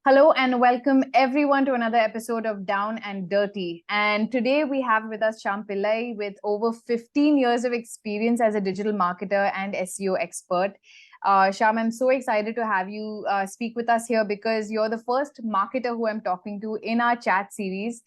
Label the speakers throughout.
Speaker 1: Hello and welcome everyone to another episode of Down and Dirty. And today we have with us Syam Pillai with over 15 years of experience as a digital marketer and SEO expert. Syam, I'm so excited to have you speak with us here because you're the first marketer who I'm talking to in our chat series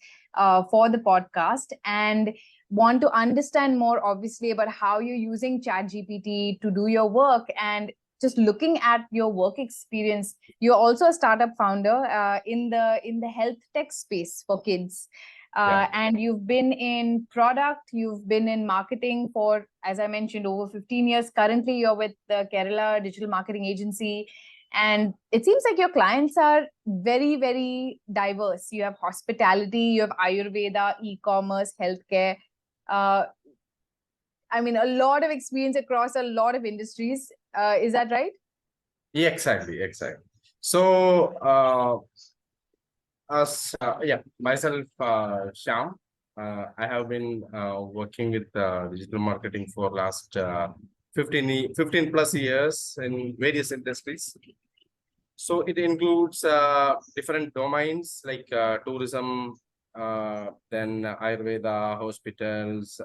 Speaker 1: for the podcast, and want to understand more obviously about how you're using ChatGPT to do your work. And just looking at your work experience, you're also a startup founder in the health tech space for kids. And you've been in product, you've been in marketing for, as I mentioned, over 15 years. Currently, you're with the Kerala Digital Marketing Agency. And it seems like your clients are very, very diverse. You have hospitality, you have Ayurveda, e-commerce, healthcare. I mean, a lot of experience across a lot of industries. Is that right?
Speaker 2: Yeah, exactly. So, myself, Syam, I have been working with digital marketing for last 15 plus years in various industries. So it includes different domains like tourism, then Ayurveda, hospitals,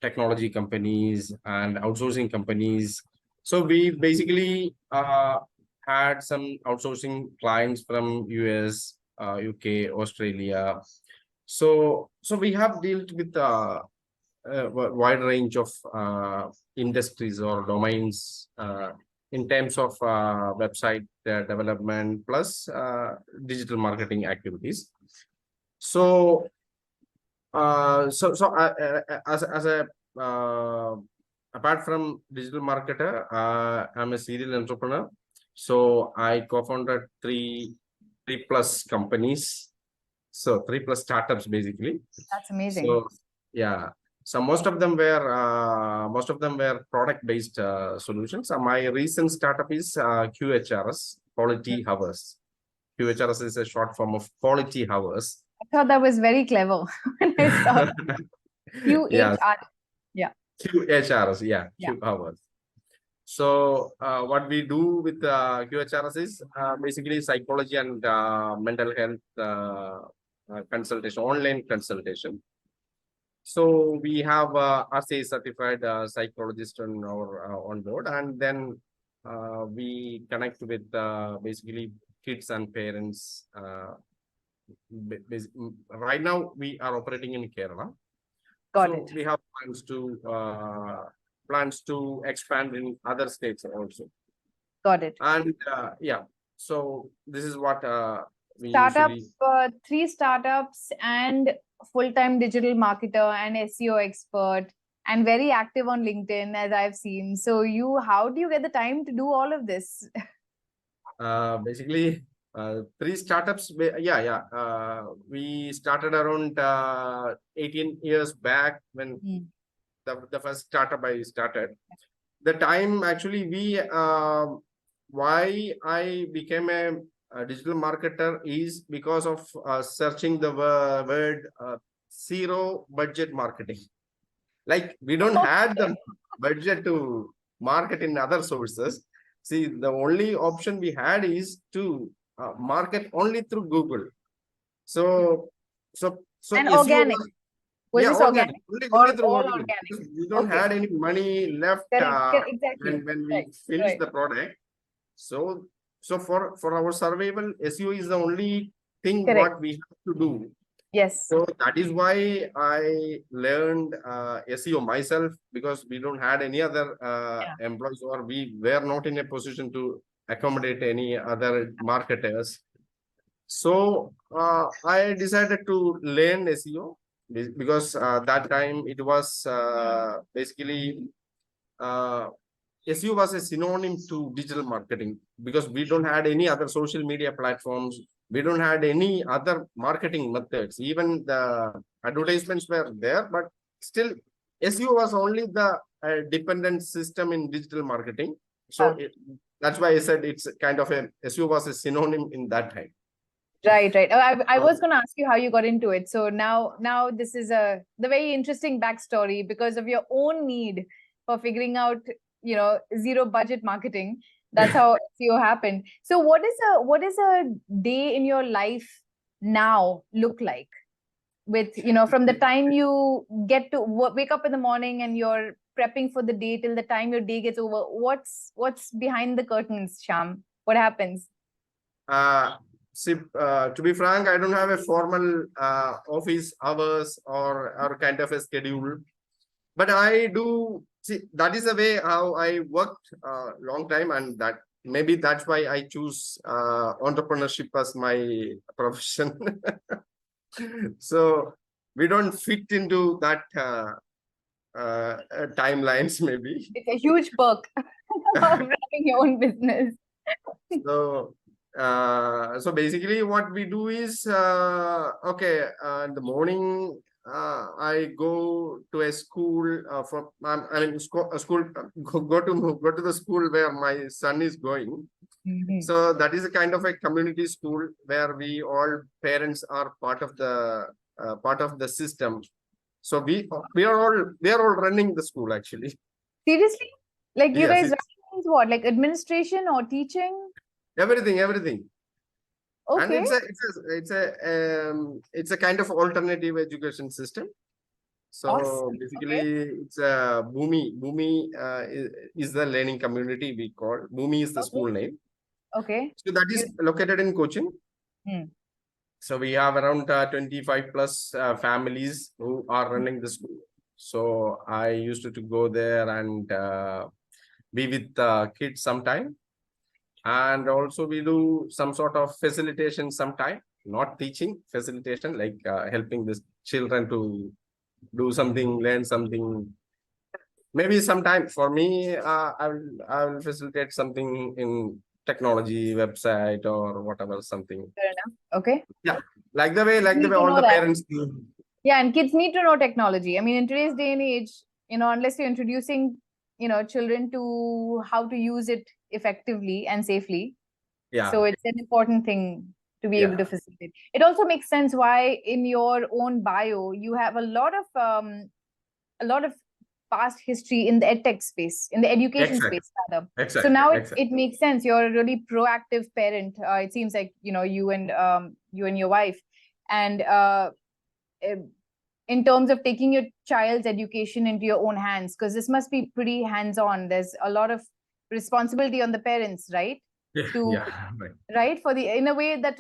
Speaker 2: technology companies, and outsourcing companies. So we basically had some outsourcing clients from US, UK, Australia. So we have dealt with a wide range of industries or domains in terms of website development plus digital marketing activities. So as a apart from digital marketer, I'm a serial entrepreneur. So I co-founded three plus companies. So 3 plus startups basically.
Speaker 1: That's amazing.
Speaker 2: So yeah. So most of them were product-based solutions. My recent startup is QHRS, Quality Hours. QHRS is a short form of Quality Hours.
Speaker 1: I thought that was very clever when I saw that. QHR. Yeah.
Speaker 2: QHRS, Q hours. So what we do with QHRS is basically psychology and mental health consultation, online consultation. So we have RCA certified psychologist on board, and then we connect with basically kids and parents. Right now we are operating in Kerala.
Speaker 1: Got it.
Speaker 2: We have plans to expand in other states also.
Speaker 1: Got it.
Speaker 2: And so this is what we
Speaker 1: three startups and full-time digital marketer and SEO expert, and very active on LinkedIn, as I've seen. So how do you get the time to do all of this?
Speaker 2: Basically, 3 startups. We started around 18 years back when the first startup I started. The time actually why I became a digital marketer is because of searching the word zero budget marketing. Like we don't have the budget to market in other sources. See, the only option we had is to market only through Google. So
Speaker 1: and organic. Was this organic?
Speaker 2: Only through organic. We don't have any money left
Speaker 1: exactly.
Speaker 2: when we finish the product. So for our survival, SEO is the only thing what we have to do.
Speaker 1: Yes.
Speaker 2: So that is why I learned SEO myself, because we don't have any other employees, or we were not in a position to accommodate any other marketers. So I decided to learn SEO because that time it was basically SEO was a synonym to digital marketing, because we don't have any other social media platforms. We don't have any other marketing methods. Even the advertisements were there, but still SEO was only the dependent system in digital marketing. So that's why I said it's kind of SEO was a synonym in that time.
Speaker 1: Right. I was going to ask you how you got into it. So now this is the very interesting backstory because of your own need for figuring out, zero budget marketing. That's how SEO happened. So what is a day in your life now look like? With, from the time you get to wake up in the morning and you're prepping for the day till the time your day gets over, what's behind the curtains, Syam? What happens?
Speaker 2: See, to be frank, I don't have a formal office hours or kind of a schedule, but I do see that is the way how I worked long time, and that maybe that's why I choose entrepreneurship as my profession. So we don't fit into that timelines, maybe.
Speaker 1: It's a huge perk of running your own business.
Speaker 2: So basically what we do is okay, in the morning I go to a school from I mean a school go to the school where my son is going. So that is a kind of a community school where we all parents are part of the system. So we are all running the school actually.
Speaker 1: Seriously? Like you
Speaker 2: Yes,
Speaker 1: guys run what? Like administration or teaching?
Speaker 2: everything. And
Speaker 1: Okay.
Speaker 2: it's a kind of alternative education system. So
Speaker 1: Awesome.
Speaker 2: basically
Speaker 1: Okay.
Speaker 2: it's a Bhumi is the learning community we call. Bhumi is the school name.
Speaker 1: Okay.
Speaker 2: So that is located in Cochin. So we have around 25 plus families who are running the school. So I used to go there and be with kids sometime. And also we do some sort of facilitation sometime, not teaching, facilitation, like helping the children to do something, learn something. Maybe sometime for me, I will facilitate something in technology, website or whatever, something.
Speaker 1: Fair enough. Okay.
Speaker 2: Yeah, like the way all the parents do.
Speaker 1: Yeah, and kids need to know technology. I mean, in today's day and age, unless you're introducing, children to how to use it effectively and safely.
Speaker 2: Yeah.
Speaker 1: So it's an important thing to be able to
Speaker 2: Yeah.
Speaker 1: facilitate. It also makes sense why in your own bio you have a lot of past history in the edtech space, in the education
Speaker 2: Exactly.
Speaker 1: space rather.
Speaker 2: Exactly.
Speaker 1: So now
Speaker 2: Exactly.
Speaker 1: it makes sense. You're a really proactive parent. It seems like you and your wife, and in terms of taking your child's education into your own hands, because this must be pretty hands-on. There's a lot of responsibility on the parents, right? Right, for the in a way that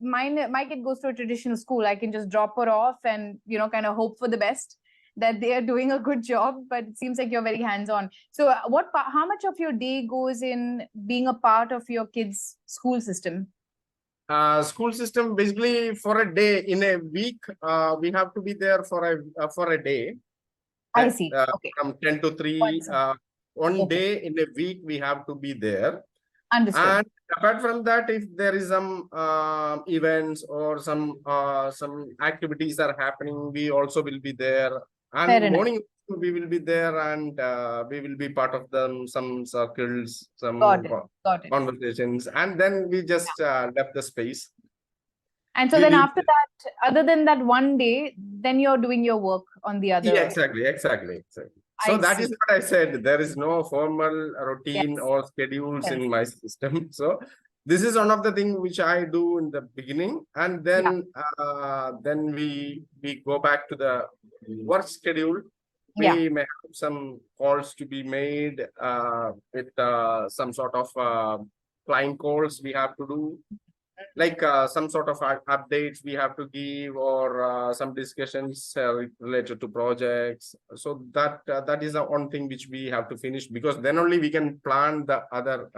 Speaker 1: my kid goes to a traditional school. I can just drop her off and kind of hope for the best that they are doing a good job, but it seems like you're very hands-on. So how much of your day goes in being a part of your kids' school system?
Speaker 2: School system, basically for a day in a week, we have to be there for a day.
Speaker 1: I see. Okay.
Speaker 2: From 10 to 3, one day in a week we have to be there.
Speaker 1: Understood.
Speaker 2: And apart from that, if there is some events or some activities are happening, we also will be there. And morning we will be there, and we will be part of them, some circles, some conversations, and then we just left the space.
Speaker 1: And so then after that, other than that one day, then you're doing your work on the other.
Speaker 2: Yeah, exactly. So that is what I said. There is no formal routine or schedules in my system. So this is one of the things which I do in the beginning, and then then we go back to the work schedule. We may have some calls to be made with some sort of client calls we have to do, like some sort of updates we have to give, or some discussions related to projects. So that is the one thing which we have to finish, because then only we can plan the other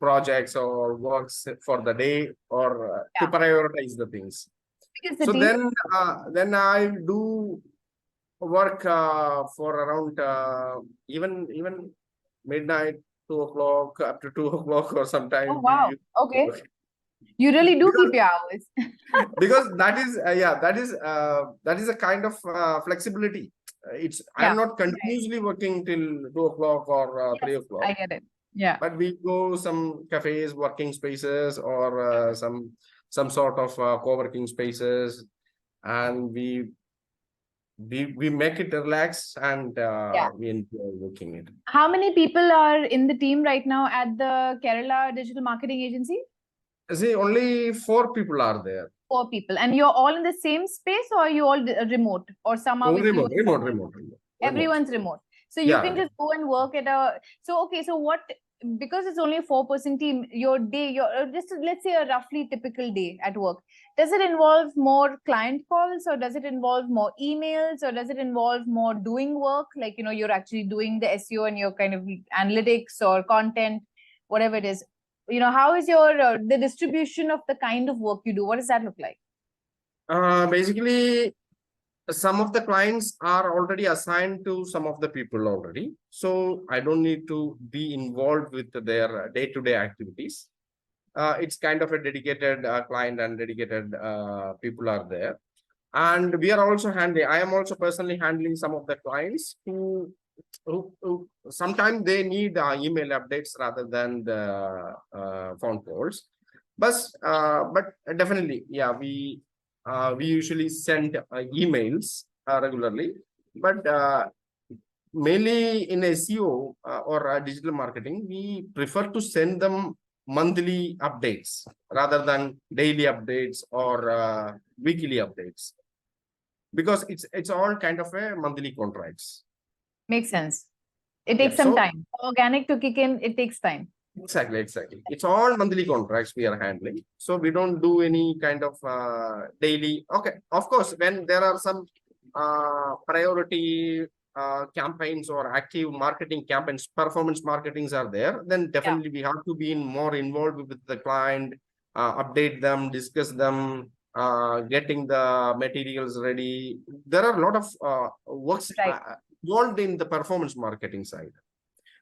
Speaker 2: projects or works for the day, or to prioritize the things. So then I do work for around even midnight, 2 o'clock, up to 2 o'clock, or sometimes.
Speaker 1: Oh, wow. Okay. You really do keep your hours.
Speaker 2: Because that is a kind of flexibility. I'm not continuously working till 2 o'clock or 3 o'clock.
Speaker 1: I get it. Yeah.
Speaker 2: But we go some cafes, working spaces, or some sort of co-working spaces, and we we make it relaxed and we enjoy working it.
Speaker 1: How many people are in the team right now at the Kerala Digital Marketing Agency?
Speaker 2: See, only 4 people are there.
Speaker 1: 4 people. And you're all in the same space, or are you all remote, or some are with you?
Speaker 2: Remote.
Speaker 1: Everyone's remote. So you can just go and work at a, so okay, so what, because it's only a 4-person team, your day, your just let's say a roughly typical day at work, does it involve more client calls, or does it involve more emails, or does it involve more doing work, like, you know, you're actually doing the SEO and your kind of analytics or content, whatever it is? You know, how is your the distribution of the kind of work you do? What does that look like?
Speaker 2: Basically, some of the clients are already assigned to some of the people already. So I don't need to be involved with their day-to-day activities. It's kind of a dedicated client and dedicated people are there. And we are also I am also personally handling some of the clients who sometimes they need email updates rather than the phone calls. But definitely, yeah, we usually send emails regularly, but mainly in SEO or digital marketing, we prefer to send them monthly updates rather than daily updates or weekly updates, because it's all kind of a monthly contracts.
Speaker 1: Makes sense. It takes some time. Organic to kick in, it takes time.
Speaker 2: Exactly. It's all monthly contracts we are handling. So we don't do any kind of daily. Okay, of course, when there are some priority campaigns or active marketing campaigns, performance marketings are there, then definitely we have to be more involved with the client, update them, discuss them, getting the materials ready. There are a lot of works involved in the performance marketing side.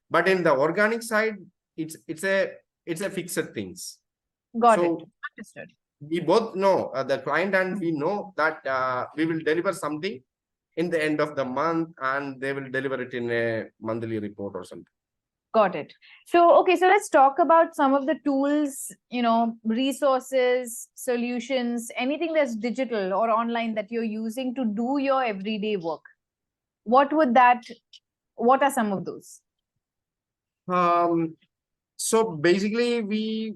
Speaker 2: But in the organic side, it's a fixed things.
Speaker 1: Got it. Understood.
Speaker 2: We both know the client, and we know that we will deliver something in the end of the month, and they will deliver it in a monthly report or something.
Speaker 1: Got it. So, okay, so let's talk about some of the tools, you know, resources, solutions, anything that's digital or online that you're using to do your everyday work. What are some of those?
Speaker 2: So basically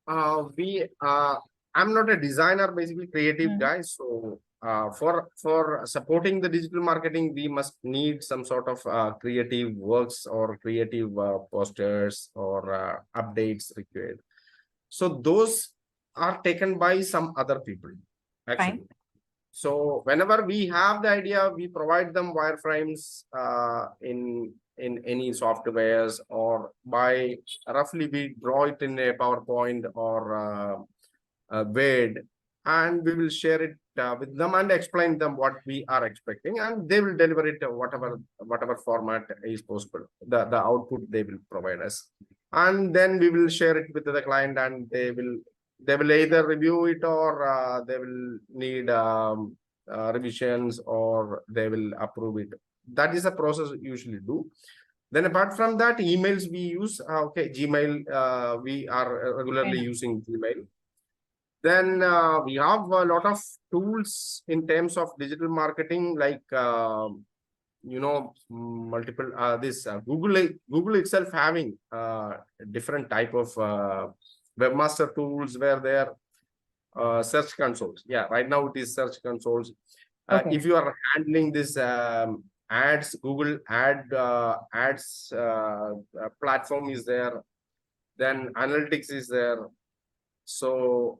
Speaker 2: I'm not a designer, basically creative guy. So for supporting the digital marketing, we must need some sort of creative works or creative posters or updates required. So those are taken by some other people, actually. Fine. So whenever we have the idea, we provide them wireframes in any softwares, or by roughly we draw it in a PowerPoint or a Word, and we will share it with them and explain them what we are expecting, and they will deliver it whatever format is possible. The output they will provide us, and then we will share it with the client, and they will either review it, or they will need revisions, or they will approve it. That is the process we usually do. Then apart from that, emails we use. Gmail, we are regularly using Gmail. Then we have a lot of tools in terms of digital marketing, like multiple Google itself having different type of webmaster tools where they are search consoles. Yeah, right now it is search consoles. If you are handling this ads, Google ads platform is there, then analytics is there. So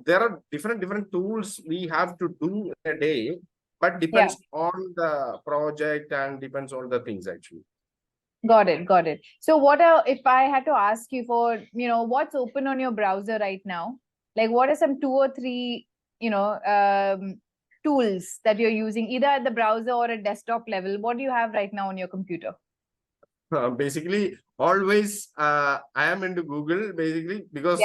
Speaker 2: there are different tools we have to do a day, but depends on the project and depends on the things, actually.
Speaker 1: Got it. So if I had to ask you for, what's open on your browser right now? Like, what are some 2 or 3, tools that you're using either at the browser or at desktop level? What do you have right now on your computer?
Speaker 2: Basically, always I am into Google, basically, because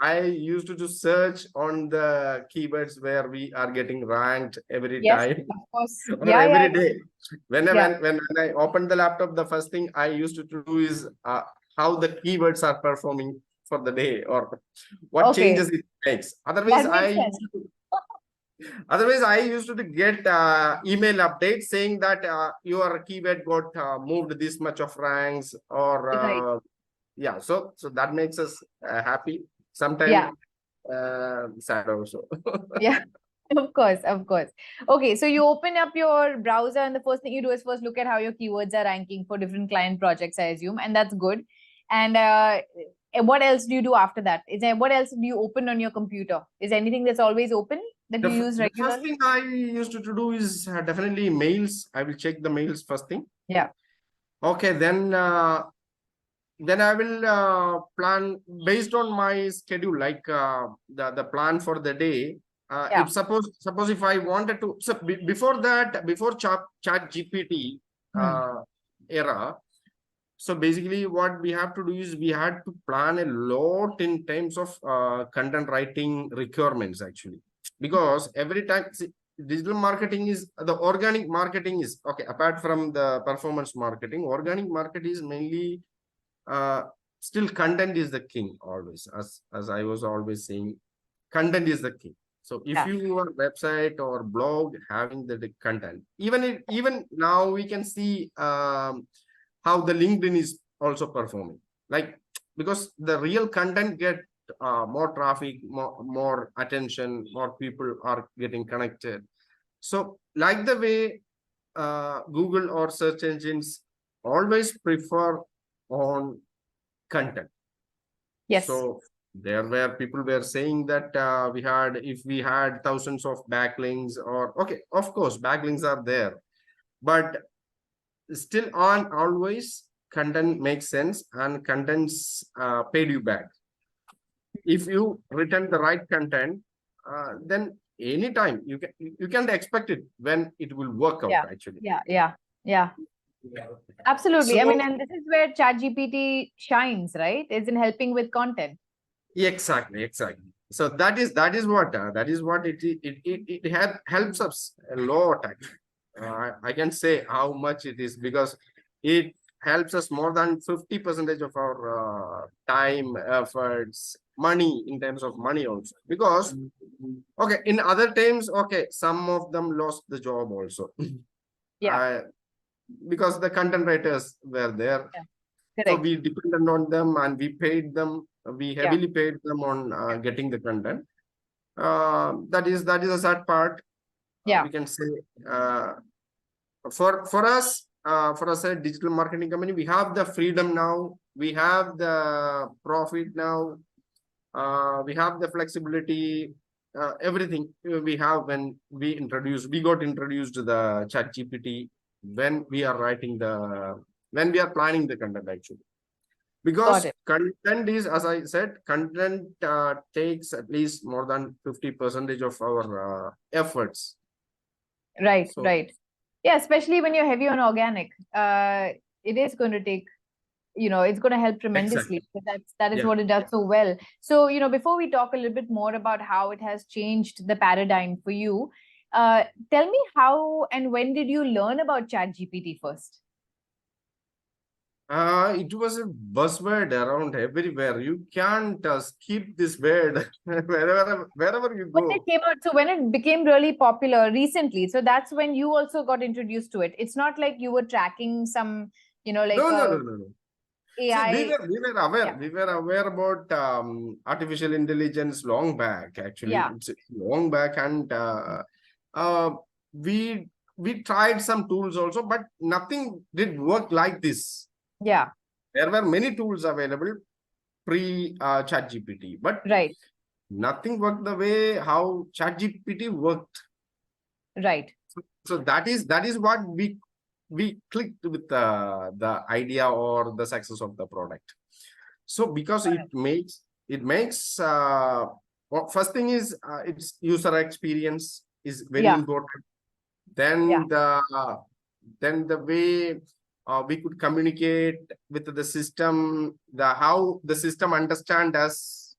Speaker 2: I used to search on the keywords where we are getting ranked every time.
Speaker 1: Of course.
Speaker 2: Every day. When I opened the laptop, the first thing I used to do is how the keywords are performing for the day, or what changes it makes. Otherwise, Otherwise, I used to get email updates saying that your keyword got moved this much of ranks, or
Speaker 1: Right.
Speaker 2: yeah. So that makes us happy.
Speaker 1: Yeah.
Speaker 2: Sometimes sad also.
Speaker 1: Yeah. Of course, of course. Okay, so you open up your browser, and the first thing you do is first look at how your keywords are ranking for different client projects, I assume, and that's good. And what else do you do after that? Is there what else do you open on your computer? Is there anything that's always open that you use
Speaker 2: The first
Speaker 1: regularly?
Speaker 2: thing I used to do is definitely mails. I will check the mails first thing.
Speaker 1: Yeah,
Speaker 2: Okay, then I will plan based on my schedule, like the plan for the day.
Speaker 1: yeah,
Speaker 2: If suppose if I wanted to, so before that, before chat GPT
Speaker 1: hmm,
Speaker 2: era, so basically what we have to do is we had to plan a lot in terms of content writing requirements, actually, because every time, see, digital marketing is the organic marketing is okay. Apart from the performance marketing, organic market is mainly uh, still content is the king always, as I was always saying, content is the king. So if
Speaker 1: yeah,
Speaker 2: your website or blog having the content, even now we can see how the LinkedIn is also performing, like, because the real content get more traffic, more attention, more people are getting connected. So like the way Google or search engines always prefer on content.
Speaker 1: yes,
Speaker 2: So there were people were saying that if we had thousands of backlinks, or okay, of course backlinks are there, but still on always content makes sense, and contents paid you back. If you return the right content, then anytime you can expect it when it will work out,
Speaker 1: yeah,
Speaker 2: actually.
Speaker 1: yeah, yeah, yeah. Absolutely. I mean,
Speaker 2: So
Speaker 1: and this is where ChatGPT shines, right? Is in helping with content.
Speaker 2: exactly. So that is what it helps us a lot, actually. I can say how much it is, because it helps us more than 50% of our time, efforts, money, in terms of money also. Because okay, in other times, okay, some of them lost the job also.
Speaker 1: Yeah,
Speaker 2: uh, because the content writers were there.
Speaker 1: yeah,
Speaker 2: So
Speaker 1: correct.
Speaker 2: we depended on them, and we paid them. We
Speaker 1: Yeah,
Speaker 2: heavily paid them on getting the content. That is a sad part.
Speaker 1: yeah,
Speaker 2: We can say uh, for us a digital marketing company, we have the freedom now. We have the profit now. We have the flexibility. Everything we have when we got introduced to the chat GPT, when we are writing the when we are planning the content, actually.
Speaker 1: got
Speaker 2: Because
Speaker 1: it.
Speaker 2: content is, as I said, content takes at least more than 50% of our efforts.
Speaker 1: Right,
Speaker 2: So
Speaker 1: right. Yeah, especially when you're heavy on organic. It is going to take, it's going to help
Speaker 2: exactly,
Speaker 1: tremendously. So that is
Speaker 2: yeah.
Speaker 1: what it does so well. So, before we talk a little bit more about how it has changed the paradigm for you, tell me how and when did you learn about ChatGPT first?
Speaker 2: It was a buzzword around everywhere. You can't skip this word wherever you
Speaker 1: When it
Speaker 2: go.
Speaker 1: came out, so when it became really popular recently, so that's when you also got introduced to it. It's not like you were tracking some, like
Speaker 2: No, no, no,
Speaker 1: a
Speaker 2: no, no. See,
Speaker 1: AI.
Speaker 2: we were aware.
Speaker 1: Yeah,
Speaker 2: We were aware about artificial intelligence long back. Actually,
Speaker 1: yeah,
Speaker 2: it's long back, and uh, we we tried some tools also, but nothing did work like this.
Speaker 1: yeah,
Speaker 2: There were many tools available pre ChatGPT, but
Speaker 1: right,
Speaker 2: nothing worked the way how ChatGPT worked.
Speaker 1: right.
Speaker 2: So that is what we clicked with the idea or the success of the product. So because
Speaker 1: Got
Speaker 2: it makes first thing is its user experience is very
Speaker 1: Yeah,
Speaker 2: important.
Speaker 1: yeah,
Speaker 2: Then the way we could communicate with the system, the how the system understand us,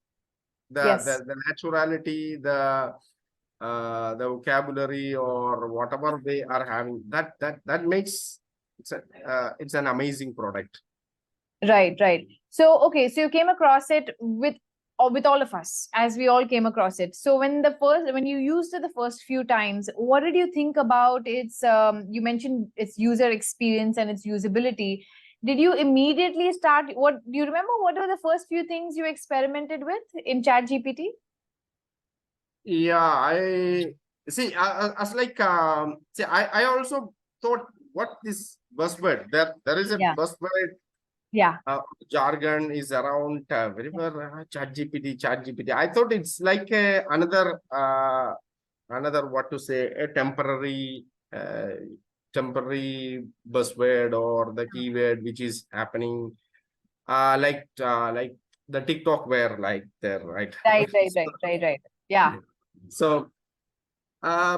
Speaker 1: yes.
Speaker 2: the naturality, the vocabulary or whatever they are having, that makes it's an amazing product.
Speaker 1: Right, right. So, okay, so you came across it with or with all of us, as we all came across it. So when you used it the first few times, what did you think about its? You mentioned its user experience and its usability. Did you immediately start? What do you remember? What were the first few things you experimented with in ChatGPT?
Speaker 2: Yeah, I see. As like see, I also thought what this buzzword. There is a
Speaker 1: Yeah,
Speaker 2: buzzword
Speaker 1: yeah,
Speaker 2: jargon is around wherever chat GPT. I thought it's like another what to say, a temporary buzzword or the keyword which is happening like the TikTok were like there, right?
Speaker 1: right. Yeah,
Speaker 2: So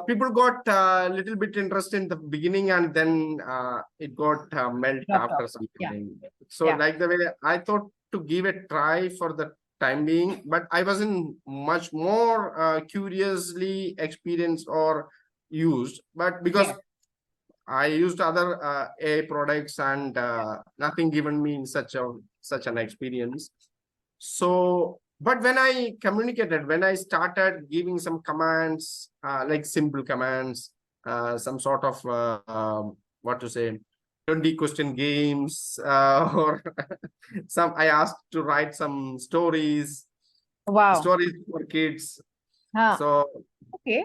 Speaker 2: people got a little bit interest in the beginning, and then it got melt
Speaker 1: dropped off.
Speaker 2: after some
Speaker 1: Yeah,
Speaker 2: time. So
Speaker 1: yeah,
Speaker 2: like the way I thought to give a try for the time being, but I wasn't much more curiously experienced or used, but because
Speaker 1: yeah,
Speaker 2: I used other AI products and nothing given me such an experience. So, but when I communicated, when I started giving some commands, like simple commands, some sort of what to say, 20 question games, or some I asked to write some
Speaker 1: wow.
Speaker 2: stories for kids.
Speaker 1: Huh.
Speaker 2: So
Speaker 1: Okay.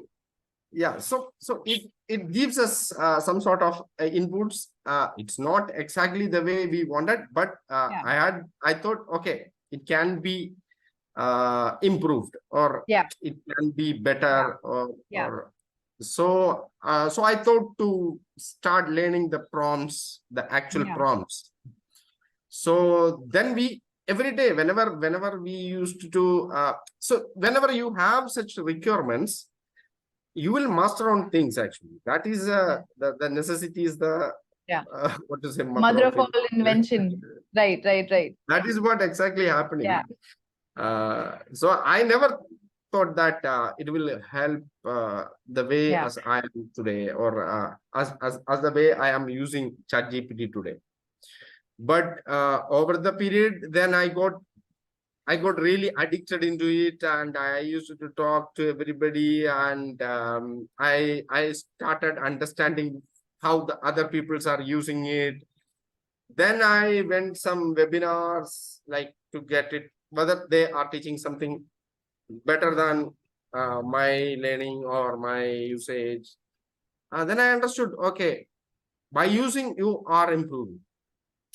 Speaker 2: yeah, so it gives us some sort of inputs. It's not exactly the way we wanted, but
Speaker 1: Yeah,
Speaker 2: I thought, okay, it can be improved, or
Speaker 1: yeah,
Speaker 2: it can be
Speaker 1: yeah,
Speaker 2: better,
Speaker 1: yeah,
Speaker 2: so I thought to start learning the prompts, the actual
Speaker 1: yeah,
Speaker 2: prompts. So then we every day, whenever we used to so whenever you have such requirements, you will master on things. Actually, that is
Speaker 1: yeah,
Speaker 2: the necessity is the
Speaker 1: yeah.
Speaker 2: what to say, mother
Speaker 1: Mother
Speaker 2: of
Speaker 1: of all invention. Right.
Speaker 2: that is what exactly happening.
Speaker 1: Yeah,
Speaker 2: So I never thought that it will help the way
Speaker 1: yeah,
Speaker 2: as I am today, or as the way I am using ChatGPT today. But over the period, then I got really addicted into it, and I used to talk to everybody, and I started understanding how the other peoples are using it. Then I went some webinars like to get it whether they are teaching something better than my learning or my usage. Then I understood, okay, by using you are improving.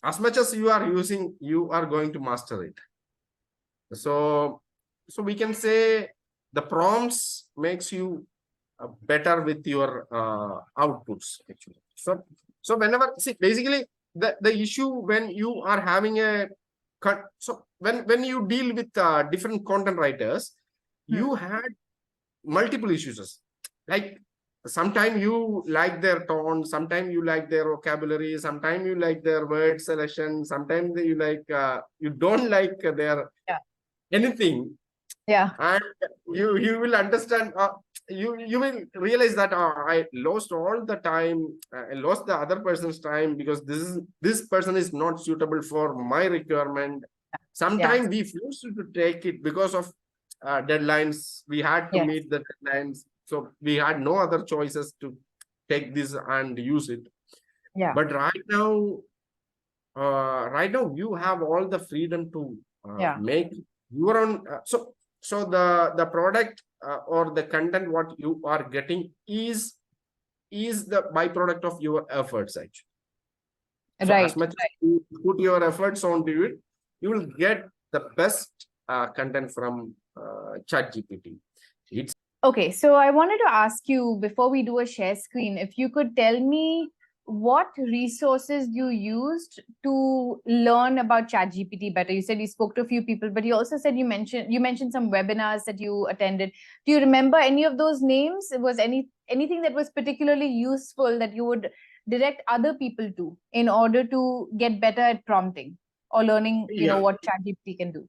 Speaker 2: As much as you are using, you are going to master it. So we can say the prompts makes you better with your outputs actually. So whenever, see, basically the issue when you are having a cut, so when you deal with different content writers,
Speaker 1: hmm,
Speaker 2: you had multiple issues, like sometimes you like their tone, sometimes you like their vocabulary, sometimes you like their word selection, sometimes you like you don't like their
Speaker 1: yeah,
Speaker 2: anything.
Speaker 1: yeah,
Speaker 2: And you will understand, you will realize that I lost all the time, I lost the other person's time, because this person is not suitable for my requirement.
Speaker 1: yeah,
Speaker 2: Sometimes we forced to take it because of deadlines. We had to
Speaker 1: yes,
Speaker 2: meet the deadlines, so we had no other choices to take this and use it.
Speaker 1: yeah,
Speaker 2: But right now you have all the freedom to
Speaker 1: yeah,
Speaker 2: make your own. So the product or the content what you are getting is the byproduct of your efforts actually. So as
Speaker 1: right.
Speaker 2: much as you put your efforts onto it, you will get the best content from ChatGPT. It's
Speaker 1: Okay, so I wanted to ask you before we do a share screen, if you could tell me what resources you used to learn about ChatGPT better. You said you spoke to a few people, but you also said you mentioned some webinars that you attended. Do you remember any of those names? Was anything that was particularly useful that you would direct other people to in order to get better at prompting or learning,
Speaker 2: yeah.
Speaker 1: what ChatGPT can do?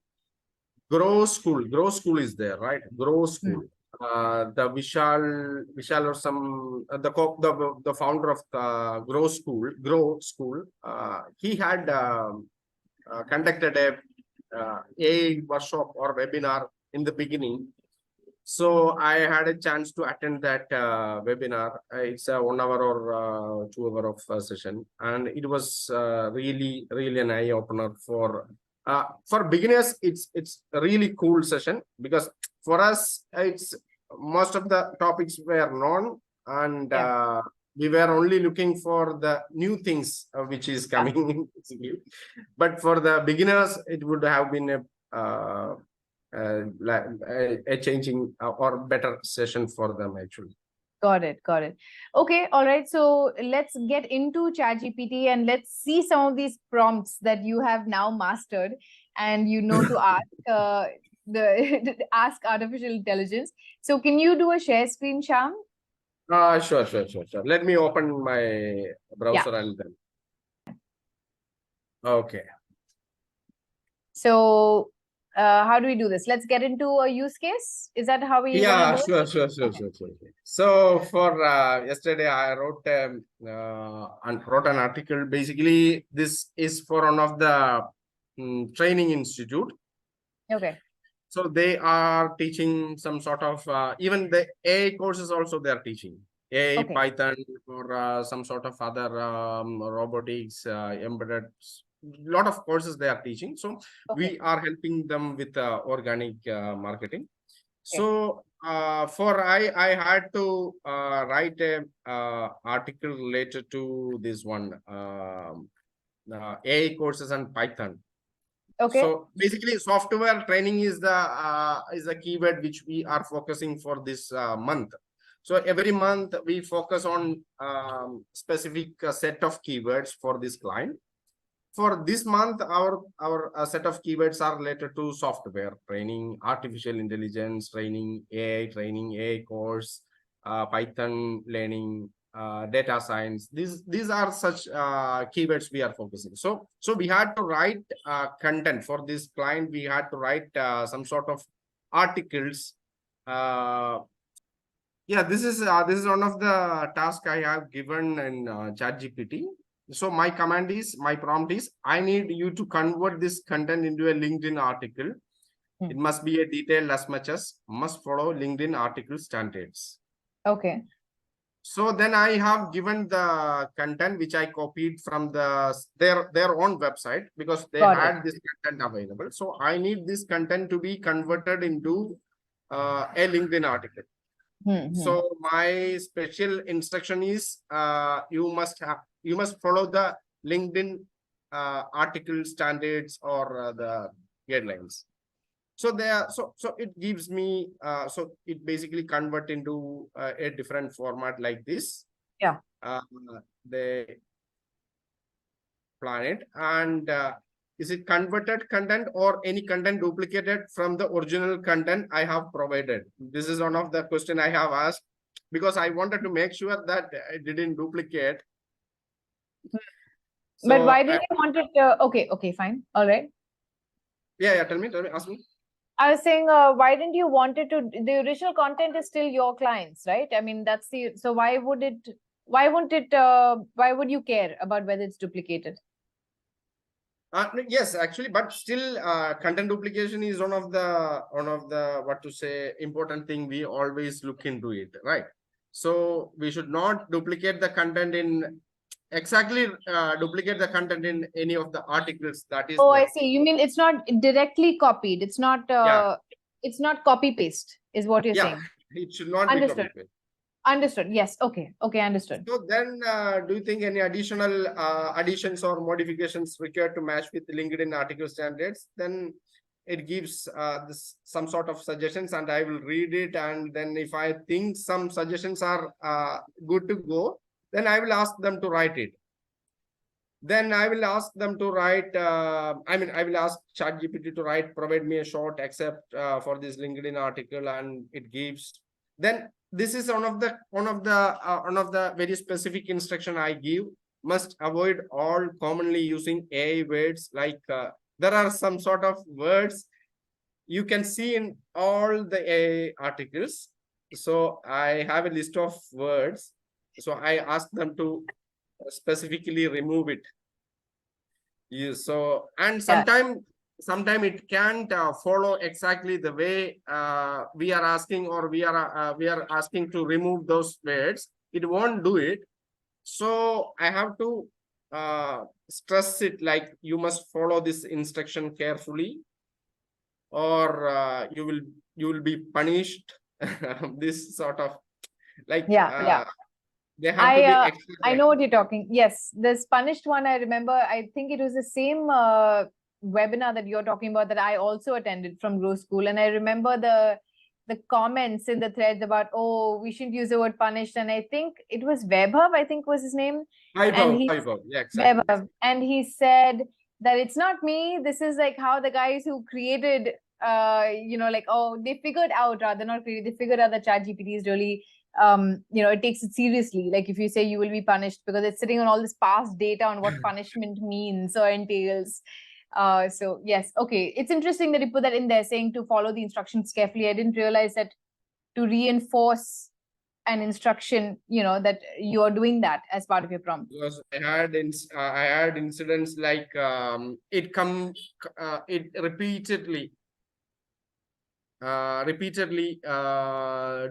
Speaker 2: Grow School is there, right? Grow
Speaker 1: Hmm.
Speaker 2: School. The Vishal or some the founder of the Grow School. He had conducted a AI workshop or webinar in the beginning. So I had a chance to attend that webinar. It's a 1 hour or 2 hour of session, and it was really an eye opener for beginners. It's a really cool session because for us, it's most of the topics were known, and we were only looking for the new things which is coming in. But for the beginners, it would have been a changing or better session for them actually.
Speaker 1: Got it. Okay, all right. So let's get into ChatGPT and let's see some of these prompts that you have now mastered and you know to ask ask artificial intelligence. So can you do a share screen, Syam?
Speaker 2: Sure. Let me open my browser and then. Okay.
Speaker 1: So how do we do this? Let's get into a use case. Is that how we want to do it?
Speaker 2: Sure. So for yesterday, I wrote an article. Basically, this is for one of the training institute.
Speaker 1: Okay.
Speaker 2: So they are teaching some sort of even the AI courses also they are teaching AI, Python, or some sort of other robotics, embedded. Lot of courses they are teaching. So we are helping them with organic marketing. So I had to write a article related to this one AI courses and Python.
Speaker 1: Okay.
Speaker 2: So basically, software training is the keyword which we are focusing for this month. So every month we focus on specific set of keywords for this client. For this month, our set of keywords are related to software training, artificial intelligence training, AI course, Python learning, data science. These are such keywords we are focusing. So we had to write content for this client. We had to write some sort of articles. This is one of the tasks I have given in ChatGPT. So my prompt is, I need you to convert this content into a LinkedIn article. It must be a detail as much as must follow LinkedIn article standards.
Speaker 1: Okay.
Speaker 2: So then I have given the content which I copied from their own website because they had this content available. So I need this content to be converted into a LinkedIn article. So my special instruction is you must follow the LinkedIn article standards or the guidelines. So so it gives me so it basically convert into a different format like this. They plan it, and is it converted content or any content duplicated from the original content I have provided? This is one of the question I have asked because I wanted to make sure that I didn't duplicate.
Speaker 1: So, but why did you want it? Okay, fine. All right.
Speaker 2: Yeah, tell me, ask me.
Speaker 1: I was saying, why didn't you want it to? The original content is still your clients, right? I mean, that's the. So why would it? Why won't it? Why would you care about whether it's duplicated?
Speaker 2: Yes, actually, but still, content duplication is one of the what to say important thing we always look into it, right? So we should not duplicate the content in duplicate the content in any of the articles. That is.
Speaker 1: Oh, I see. You mean it's not directly copied? It's not. It's not copy paste, is what you're saying.
Speaker 2: It should not be copy paste.
Speaker 1: Understood. Yes. Okay, understood.
Speaker 2: So then, do you think any additional additions or modifications required to match with LinkedIn article standards? Then it gives some sort of suggestions, and I will read it. And then if I think some suggestions are good to go, then I will ask them to write it. Then I will ask them to write. I will ask ChatGPT to provide me a short excerpt for this LinkedIn article, and it gives. Then this is one of the very specific instruction I give. Must avoid all commonly using AI words. Like there are some sort of words you can see in all the AI articles. So I have a list of words. So I ask them to specifically remove it. So and sometimes sometimes it can't follow exactly the way we are asking, or we are asking to remove those words. It won't do it. So I have to stress it, like you must follow this instruction carefully, or you will be punished. This sort of, like,
Speaker 1: Yeah.
Speaker 2: they have to be extra
Speaker 1: I know
Speaker 2: careful.
Speaker 1: what you're talking. Yes, this punished one. I remember. I think it was the same webinar that you're talking about that I also attended from Grow School, and I remember the comments in the threads about, oh, we shouldn't use the word punished, and I think it was Vaibhav, I think was his name, and he
Speaker 2: Yeah, exactly.
Speaker 1: Vaibhav, and he said that it's not me. This is like how the guys who created, like, oh, they figured out, rather not created, they figured out that ChatGPT is really it takes it seriously. Like if you say you will be punished, because it's sitting on all this past data on what punishment means or entails. So yes, okay. It's interesting that you put that in there, saying to follow the instructions carefully. I didn't realize that to reinforce an instruction, that you are doing that as part of your prompt.
Speaker 2: Because I had incidents like it repeatedly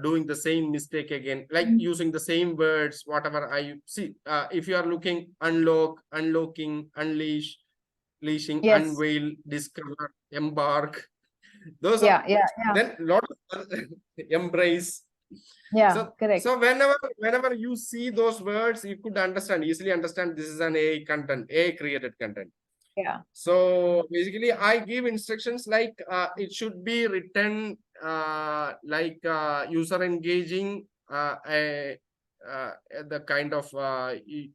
Speaker 2: doing the same mistake again, like using the same words, whatever I see. If you are looking unlocking, unleash, leashing,
Speaker 1: Yes.
Speaker 2: unveil, discover, embark, those are,
Speaker 1: Yeah.
Speaker 2: then lot of embrace.
Speaker 1: Yeah,
Speaker 2: So
Speaker 1: correct.
Speaker 2: whenever you see those words, you could easily understand this is an AI content, AI created content.
Speaker 1: Yeah.
Speaker 2: So basically, I give instructions like it should be written like user engaging, the kind of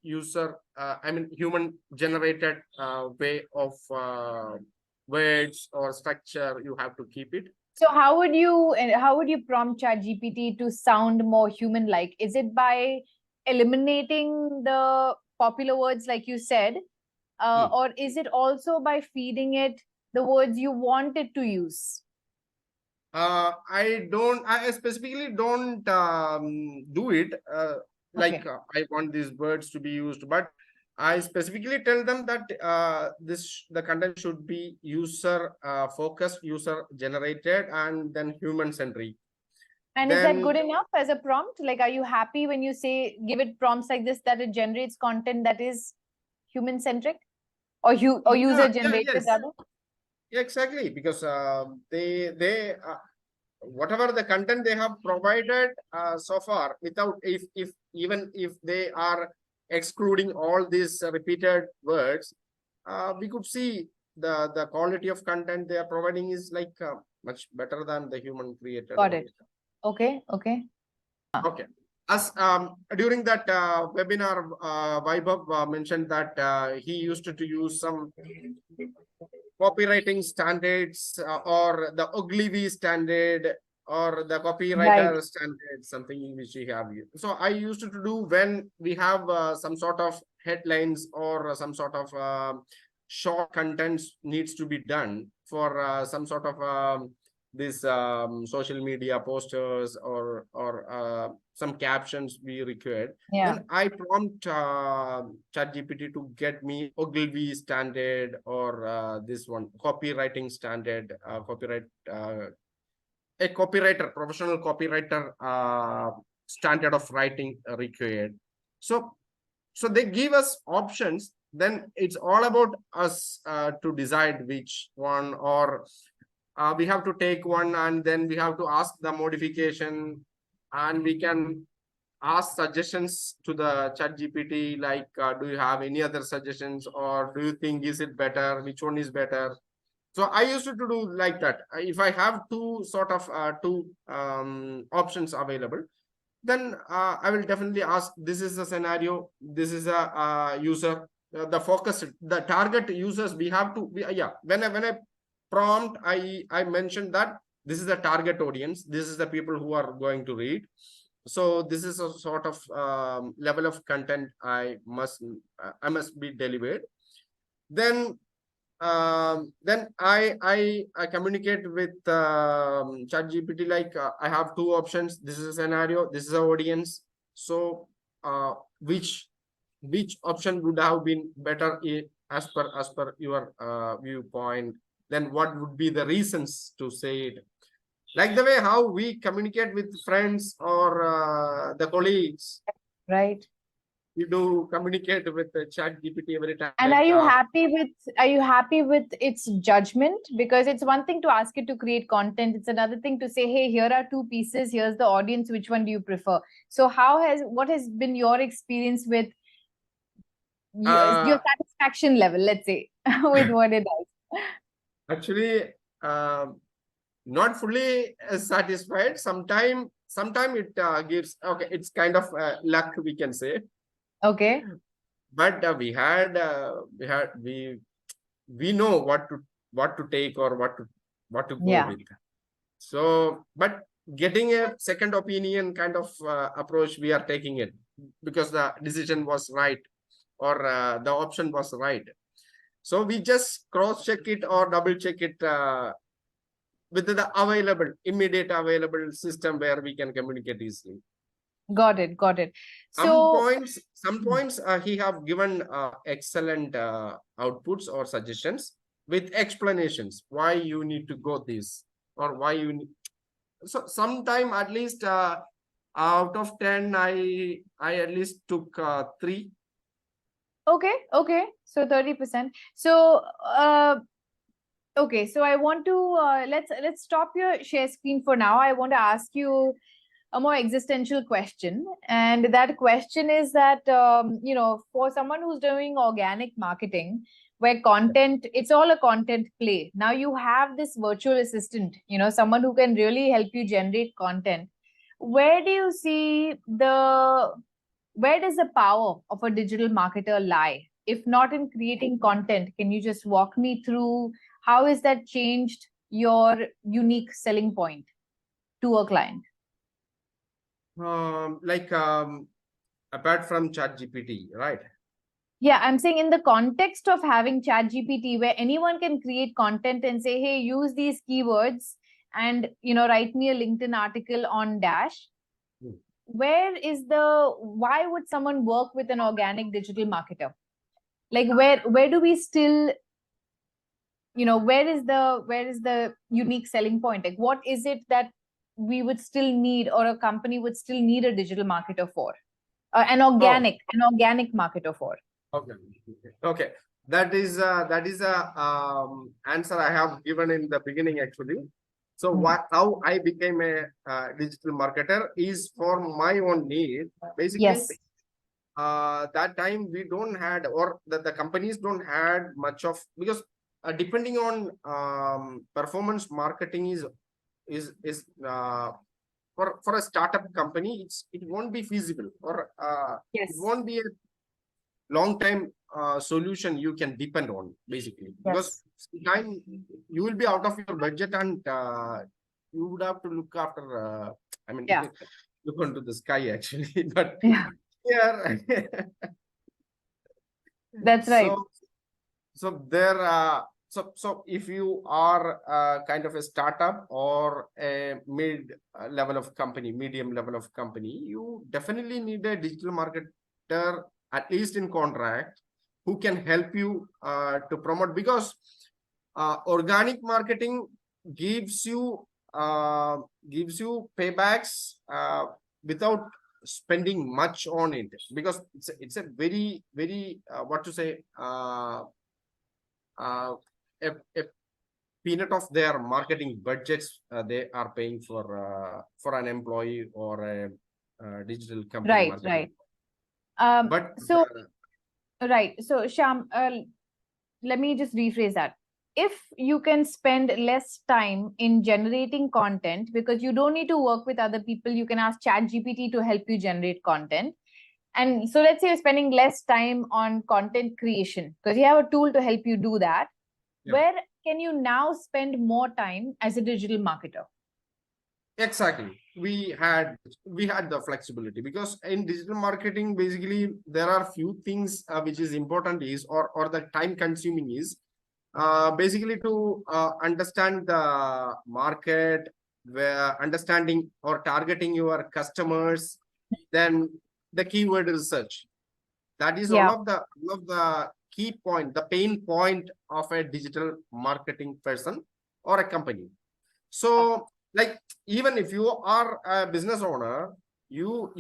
Speaker 2: user, human generated way of words or structure. You have to keep it.
Speaker 1: So how would you prompt ChatGPT to sound more human-like? Is it by eliminating the popular words like you said, or is it also by feeding it the words you want it to use?
Speaker 2: I specifically don't do it like
Speaker 1: Okay.
Speaker 2: I want these words to be used, but I specifically tell them that the content should be user focused, user generated, and then human centric.
Speaker 1: And is that good enough as a prompt? Like, are you happy when you say give it prompts like this that it generates content that is human centric or user generated
Speaker 2: yes,
Speaker 1: rather?
Speaker 2: exactly, because they whatever the content they have provided so far, without, if even if they are excluding all these repeated words, we could see the quality of content they are providing is like much better than the human created
Speaker 1: Got
Speaker 2: one.
Speaker 1: it. Okay.
Speaker 2: Okay. As during that webinar, Vaibhav mentioned that he used to use some copywriting standards, or the Ogilvy standard, or the
Speaker 1: Right.
Speaker 2: copywriter standard, something which we have here. So I used to do when we have some sort of headlines, or some sort of short contents needs to be done for some sort of this social media posters, or some captions we required.
Speaker 1: Yeah.
Speaker 2: Then I prompt ChatGPT to get me Ogilvy standard, or this one copywriting standard, a copywriter, professional copywriter standard of writing required. So they give us options. Then it's all about us to decide which one, or we have to take one, and then we have to ask the modification, and we can ask suggestions to the chat gpt, like do you have any other suggestions, or do you think is it better, which one is better. So I used to do like that. If I have two options available, then I will definitely ask, this is the scenario, this is a user, the focus, the target users we have to be, yeah, when I prompt, I mentioned that this is the target audience, this is the people who are going to read. So this is a sort of level of content I must be delivered. Then I communicate with ChatGPT, like I have two options. This is a scenario. This is an audience. So which option would have been better as per your viewpoint? then what would be the reasons to say it? Like the way how we communicate with friends or the colleagues.
Speaker 1: Right.
Speaker 2: You do communicate with the ChatGPT every time.
Speaker 1: And are you happy with its judgment? Because it's one thing to ask it to create content. It's another thing to say, hey, here are two pieces. Here's the audience. Which one do you prefer? So what has been your experience with your satisfaction level, let's say, with what it does?
Speaker 2: Actually, not fully satisfied. Sometime it gives, okay, it's kind of luck, we can say.
Speaker 1: Okay.
Speaker 2: But we know what to take or what to go with. So, but getting a second opinion kind of approach, we are taking it because the decision was right or the option was right. So we just cross check it or double check it with the immediate available system where we can communicate easily.
Speaker 1: Got it.
Speaker 2: Some points he have given excellent outputs or suggestions with explanations why you need to go this or why you need. So sometime at least out of 10, I at least took 3.
Speaker 1: Okay. So 30%. So okay. So I want to let's stop your share screen for now. I want to ask you a more existential question, and that question is that for someone who's doing organic marketing, where content, it's all a content play. Now you have this virtual assistant, someone who can really help you generate content. Where do you see where does the power of a digital marketer lie? If not in creating content, can you just walk me through how is that changed your unique selling point to a client?
Speaker 2: Apart from ChatGPT, right?
Speaker 1: Yeah, I'm saying in the context of having ChatGPT, where anyone can create content and say, hey, use these keywords and write me a LinkedIn article on Dash. Why would someone work with an organic digital marketer? Like where do we still, where is the unique selling point? Like what is it that we would still need, or a company would still need a digital marketer for, an organic marketer for?
Speaker 2: Okay. That is a answer I have given in the beginning actually. So how I became a digital marketer is for my own need. Basically,
Speaker 1: yes.
Speaker 2: That time we don't had, or the companies don't had much of, because depending on performance marketing is for a startup company, it won't be feasible, or
Speaker 1: yes.
Speaker 2: It won't be a long-time solution you can depend on, basically.
Speaker 1: Yes.
Speaker 2: Because time you will be out of your budget and you would have to look after, look onto the sky actually, but yeah.
Speaker 1: That's right.
Speaker 2: So there, so if you are kind of a startup or a medium level of company, you definitely need a digital marketer, at least in contract, who can help you to promote, because organic marketing gives you paybacks without spending much on it, because it's a very what to say, a peanut of their marketing budgets they are paying for an employee or a digital company.
Speaker 1: Right. So Syam, let me just rephrase that. If you can spend less time in generating content, because you don't need to work with other people, you can ask ChatGPT to help you generate content. And so let's say you're spending less time on content creation because you have a tool to help you do that. Yeah. Where can you now spend more time as a digital marketer?
Speaker 2: Exactly. We had the flexibility, because in digital marketing, basically, there are few things which is important is, or the time consuming is, basically to understand the market, where understanding or targeting your customers, then the keyword research. That is one of the key point, the pain point of a digital marketing person or a company. So, like, even if you are a business owner, your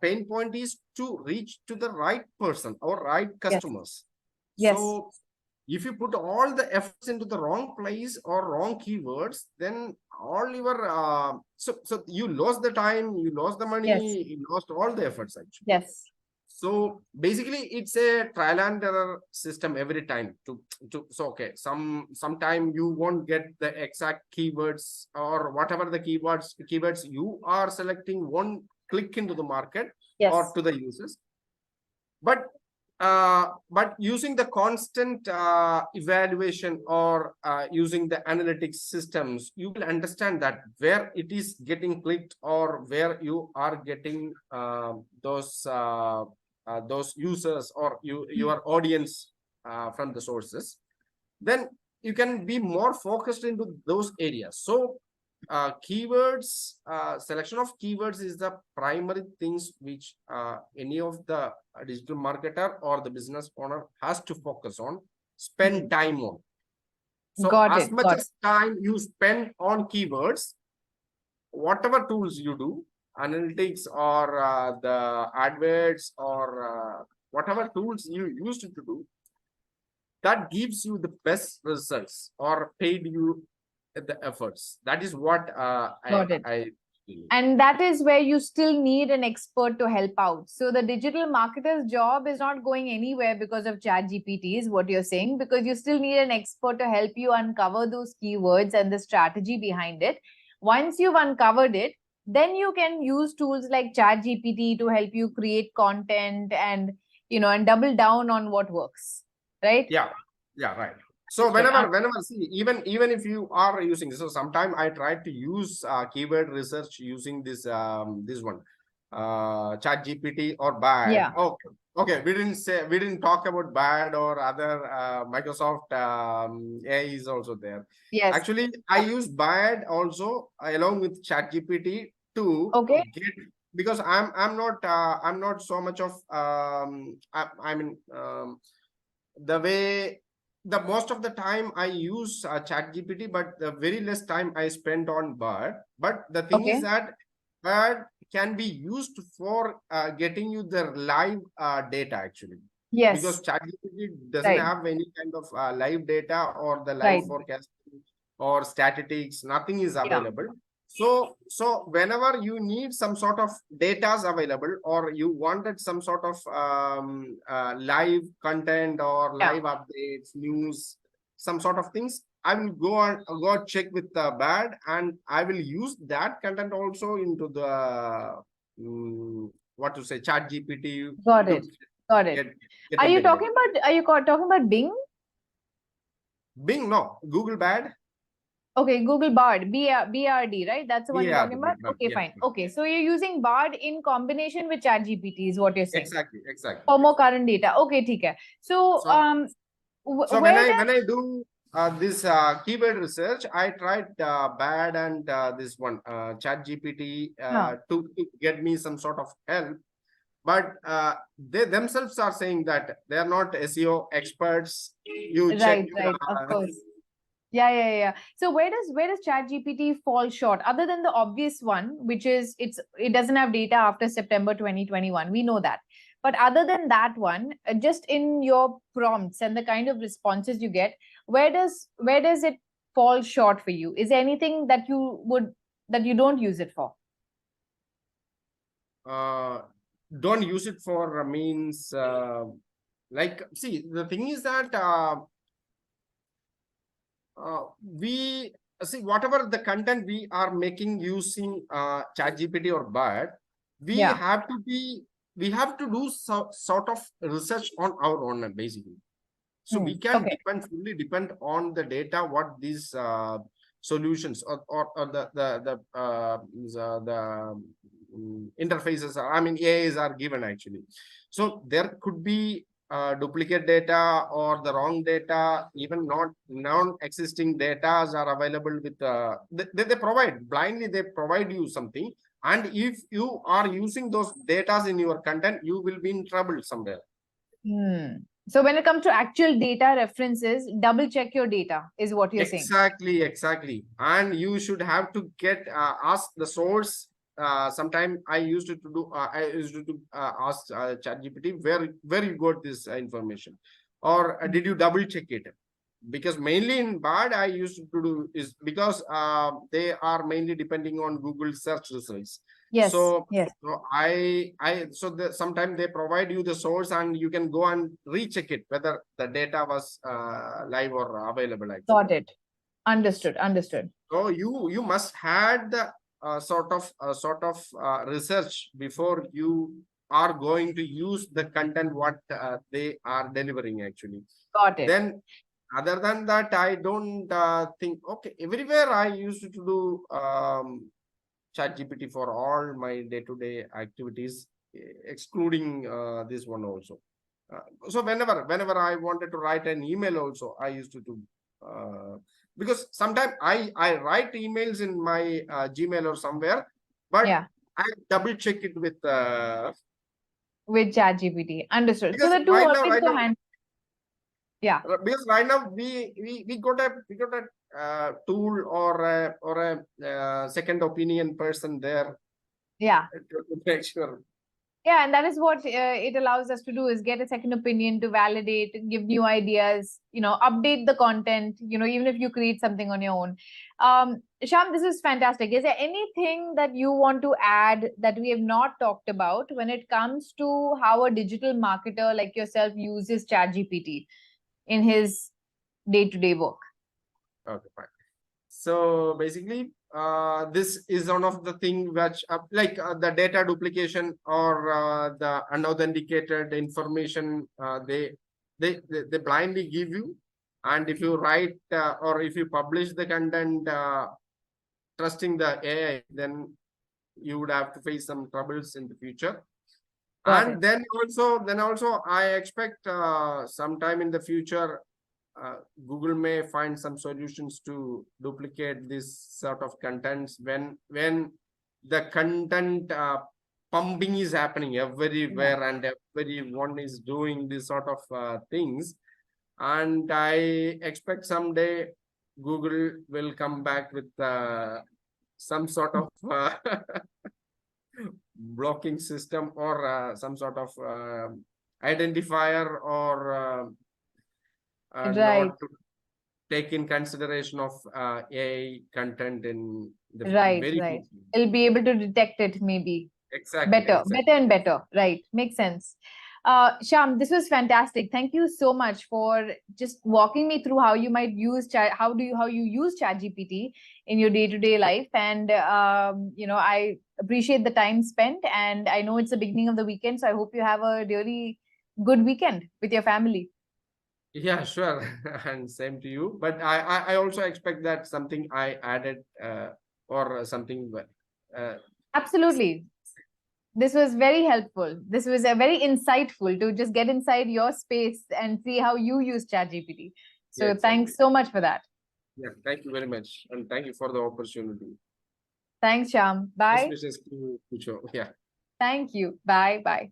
Speaker 2: pain point is to reach to the right person or right customers.
Speaker 1: Yes.
Speaker 2: So if you put all the efforts into the wrong place or wrong keywords, then all your so you lost the time, you lost the money,
Speaker 1: Yes.
Speaker 2: you lost all the efforts actually.
Speaker 1: Yes.
Speaker 2: So basically, it's a trial and error system every time. So okay, sometime you won't get the exact keywords or whatever the keywords you are selecting won't click into the market
Speaker 1: Yes.
Speaker 2: or to the users. But using the constant evaluation or using the analytics systems, you will understand that where it is getting clicked or where you are getting those users or your audience from the sources, then you can be more focused into those areas. So keywords, selection of keywords is the primary things which any of the digital marketer or the business owner has to focus on, spend time on. So
Speaker 1: Got
Speaker 2: as
Speaker 1: it.
Speaker 2: much as time you spend on keywords, whatever tools you do, analytics or the AdWords or whatever tools you used to do, that gives you the best results or paid you the efforts. That is what
Speaker 1: Got it.
Speaker 2: I feel.
Speaker 1: And that is where you still need an expert to help out. So the digital marketer's job is not going anywhere because of ChatGPT, is what you're saying, because you still need an expert to help you uncover those keywords and the strategy behind it. Once you've uncovered it, then you can use tools like ChatGPT to help you create content and, and double down on what works, right?
Speaker 2: Yeah, right. So whenever see, even if you are using this, so sometime I tried to use keyword research using this one ChatGPT or BAD.
Speaker 1: Yeah.
Speaker 2: Okay, we didn't talk about BAD or other Microsoft AI is also there.
Speaker 1: Yes.
Speaker 2: Actually, I use BAD also along with ChatGPT to get, because I'm not so much of I mean the most of the time I use ChatGPT, but the very less time I spend on BARD. But the thing is that BARD can be used for getting you the live data actually.
Speaker 1: Yes.
Speaker 2: Because ChatGPT doesn't have any kind of live data or the live forecasting or statistics. Nothing is available. So whenever you need some sort of data available or you wanted some sort of live content or live updates, news, some sort of things, I will go check with the BAD and I will use that content also into the what to say, ChatGPT.
Speaker 1: Got it. Are you talking about Bing?
Speaker 2: Bing, no. Google BAD.
Speaker 1: Okay, Google Bard, BRD, right? That's the one you're talking about? Okay,
Speaker 2: yes,
Speaker 1: fine. Okay, so you're using Bard in combination with ChatGPT is what you're saying.
Speaker 2: Exactly.
Speaker 1: For more current data. Okay, okay. So
Speaker 2: when I do this keyword research, I tried BAD and this one ChatGPT to get me some sort of help. But they themselves are saying that they are not SEO experts. You check.
Speaker 1: Right, of course. Yeah. So where does ChatGPT fall short, other than the obvious one, which is it doesn't have data after September 2021? We know that. But other than that one, just in your prompts and the kind of responses you get, where does it fall short for you? Is there anything that you don't use it for?
Speaker 2: Don't use it for means like, see, the thing is that we see whatever the content we are making using ChatGPT or BAD, we have to do sort of research on our own basically. So we can fully depend on the data what these solutions or the interfaces are, I mean AIs are given actually. So there could be duplicate data or the wrong data, even not non-existing data are available with they provide blindly, they provide you something, and if you are using those data in your content, you will be in trouble somewhere.
Speaker 1: So when it comes to actual data references, double check your data is what you're saying.
Speaker 2: Exactly. And you should have to get ask the source. Sometime I used to do ask ChatGPT where you got this information, or did you double check it? Because mainly in bad I used to do is because they are mainly depending on Google search results.
Speaker 1: Yes.
Speaker 2: So
Speaker 1: yes.
Speaker 2: Sometimes they provide you the source and you can go and recheck it whether the data was live or available actually.
Speaker 1: Got it. Understood.
Speaker 2: So you must had the sort of research before you are going to use the content what they are delivering actually.
Speaker 1: Got it.
Speaker 2: Then other than that, I don't think, okay, everywhere I used to do ChatGPT for all my day-to-day activities, excluding this one also. So whenever I wanted to write an email also, I used to do, because sometimes I write emails in my Gmail or somewhere, but
Speaker 1: yeah.
Speaker 2: I double check it with
Speaker 1: ChatGPT. Understood. So the two
Speaker 2: right
Speaker 1: always go hand. Yeah.
Speaker 2: Because right now we got a tool or a second opinion person there.
Speaker 1: Yeah.
Speaker 2: To make sure.
Speaker 1: Yeah, and that is what it allows us to do, is get a second opinion, to validate, give new ideas, update the content, even if you create something on your own. Syam, this is fantastic. Is there anything that you want to add that we have not talked about when it comes to how a digital marketer like yourself uses ChatGPT in his day-to-day work?
Speaker 2: Okay, fine. So basically, this is one of the things which the data duplication or the unauthenticated information they blindly give you, and if you write or if you publish the content trusting the AI, then you would have to face some troubles in the future. And then also I expect sometime in the future Google may find some solutions to duplicate this sort of contents when the content pumping is happening everywhere and everyone is doing this sort of things. And I expect someday Google will come back with some sort of blocking system or some sort of identifier or not to take in consideration of AI content in the
Speaker 1: right. It'll be able to detect it maybe.
Speaker 2: Exactly.
Speaker 1: Better and better. Right. Makes sense. Syam, this was fantastic. Thank you so much for just walking me through how you might use how you use ChatGPT in your day-to-day life. And I appreciate the time spent, and I know it's the beginning of the weekend, so I hope you have a really good weekend with your family.
Speaker 2: Yeah, sure. And same to you. But I also expect that something I added or something.
Speaker 1: Absolutely. This was very helpful. This was very insightful to just get inside your space and see how you use ChatGPT. So yeah, thanks so much for that.
Speaker 2: Yeah, thank you very much. And thank you for the opportunity.
Speaker 1: Thanks, Syam. Bye.
Speaker 2: Best wishes to Poocho. Yeah.
Speaker 1: Thank you. Bye.